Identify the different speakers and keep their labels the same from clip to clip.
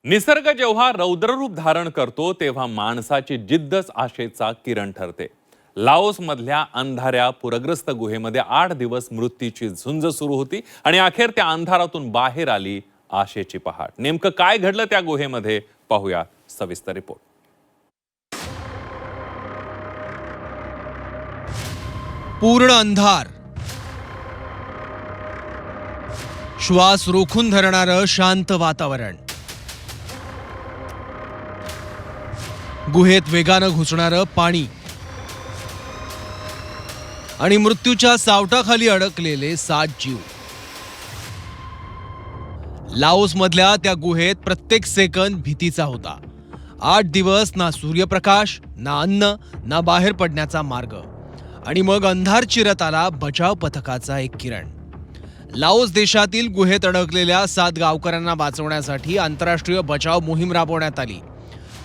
Speaker 1: निसर्ग जेव्हा रौद्ररूप धारण करतो तेव्हा माणसाची जिद्दच आशेचा किरण ठरते। लाओस मधल्या अंधाऱ्या पूरग्रस्त गुहेमध्ये 8 दिवस मृत्यूची झुंज सुरू होती आणि अखेर त्या अंधारातून बाहेर आली आशेची पहाट। नेमकं काय घडलं त्या गुहेमध्ये पाहूया सविस्तर रिपोर्ट।
Speaker 2: पूर्ण अंधार, श्वास रोखून धरणारं शांत वातावरण, गुहेत वेगानं घुसणारं पाणी आणि मृत्यूच्या सावटाखाली अडकलेले 7 जीव। लाओस मधल्या त्या गुहेत प्रत्येक सेकंद भीतीचा होता। 8 दिवस ना सूर्यप्रकाश, ना अन्न, ना बाहेर पडण्याचा मार्ग, आणि मग अंधार चिरत आला बचाव पथकाचा एक किरण। लाओस देशातील गुहेत अडकलेल्या 7 गावकऱ्यांना वाचवण्यासाठी आंतरराष्ट्रीय बचाव मोहीम राबवण्यात आली।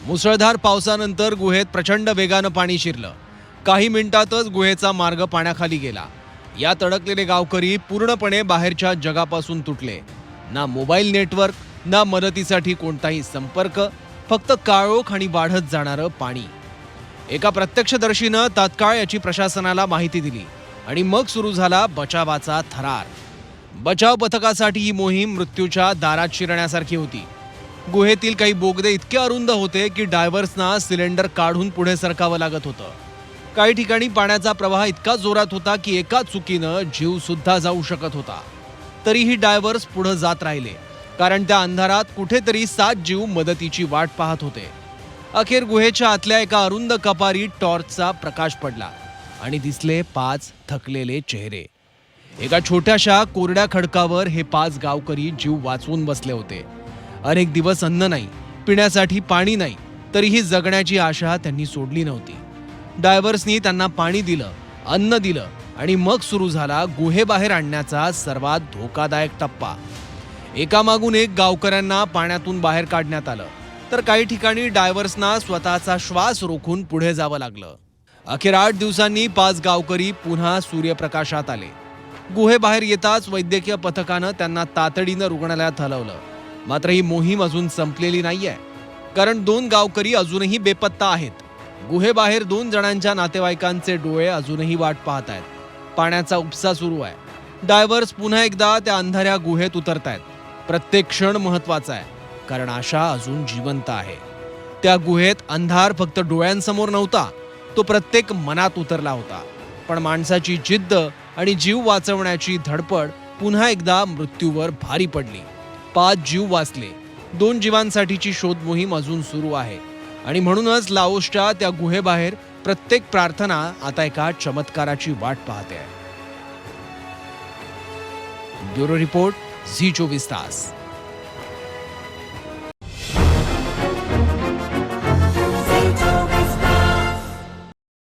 Speaker 2: मुसळधार पावसानंतर गुहेत प्रचंड वेगानं पाणी शिरलं। काही मिनिटातच गुहेचा मार्ग पाण्याखाली गेला। यात अडकलेले गावकरी पूर्णपणे बाहेरच्या जगापासून तुटले। ना मोबाईल नेटवर्क, ना मदतीसाठी कोणताही संपर्क, फक्त काळोख आणि वाढत जाणारं पाणी। एका प्रत्यक्षदर्शीनं तात्काळ याची प्रशासनाला माहिती दिली आणि मग सुरू झाला बचावाचा थरार। बचाव पथकासाठी ही मोहीम मृत्यूच्या दारात शिरण्यासारखी होती। गुहेतील काही बोगदे इतके अरुंद होते की डायव्हर्सना सिलेंडर काढून पुढे सरकावं लागत होतं। काही ठिकाणी पाण्याचा प्रवाह इतका जोरात होता की एका चुकीनं जीव सुद्धा जाऊ शकत होता। तरीही डायव्हर्स पुढे जात राहिले, कारण त्या अंधारात कुठेतरी 7 जीव मदतीची वाट पाहत होते। अखेर गुहेच्या आतल्या एका अरुंद कपारीत टॉर्चचा प्रकाश पडला आणि दिसले 5 थकलेले चेहरे। एका छोट्याशा कोरड्या खडकावर हे 5 गावकरी जीव वाचवून बसले होते। अनेक दिवस अन्न नाही, पिण्यासाठी पाणी नाही, तरीही जगण्याची आशा त्यांनी सोडली नव्हती। डायव्हर्सनी त्यांना पाणी दिलं, अन्न दिलं आणि मग सुरू झाला गुहेबाहेर आणण्याचा सर्वात धोकादायक टप्पा। एकामागून एक गावकऱ्यांना पाण्यातून बाहेर काढण्यात आलं, तर काही ठिकाणी डायव्हर्सना स्वतःचा श्वास रोखून पुढे जावं लागलं। अखेर 8 दिवसांनी 5 गावकरी पुन्हा सूर्यप्रकाशात आले। गुहेबाहेर येताच वैद्यकीय पथकानं त्यांना तातडीनं रुग्णालयात हलवलं। मात्र ही मोहीम अजून संपलेली नाहीये, कारण 2 गावकरी अजूनही बेपत्ता आहेत। गुहेबाहेर 2 जणांच्या नातेवाईकांचे डोळे अजूनही वाट पाहत आहेत। पाण्याचा उपसा सुरू आहे। डायव्हर्स पुन्हा एकदा त्या अंधाऱ्या गुहेत उतरतायत। प्रत्येक क्षण महत्वाचा आहे, कारण आशा अजून जिवंत आहे। त्या गुहेत अंधार फक्त डोळ्यांसमोर नव्हता, तो प्रत्येक मनात उतरला होता। पण माणसाची जिद्द आणि जीव वाचवण्याची धडपड पुन्हा एकदा मृत्यूवर भारी पडली। 5 जीव वाचले, 2 जीवांसाठीची शोध मोहीम अजून सुरू आहे, आणि म्हणूनच लाओसच्या त्या गुहेबाहेर प्रत्येक प्रार्थना आता एका चमत्काराची वाट पाहते आहे। ब्युरो रिपोर्ट, झी 24 तास।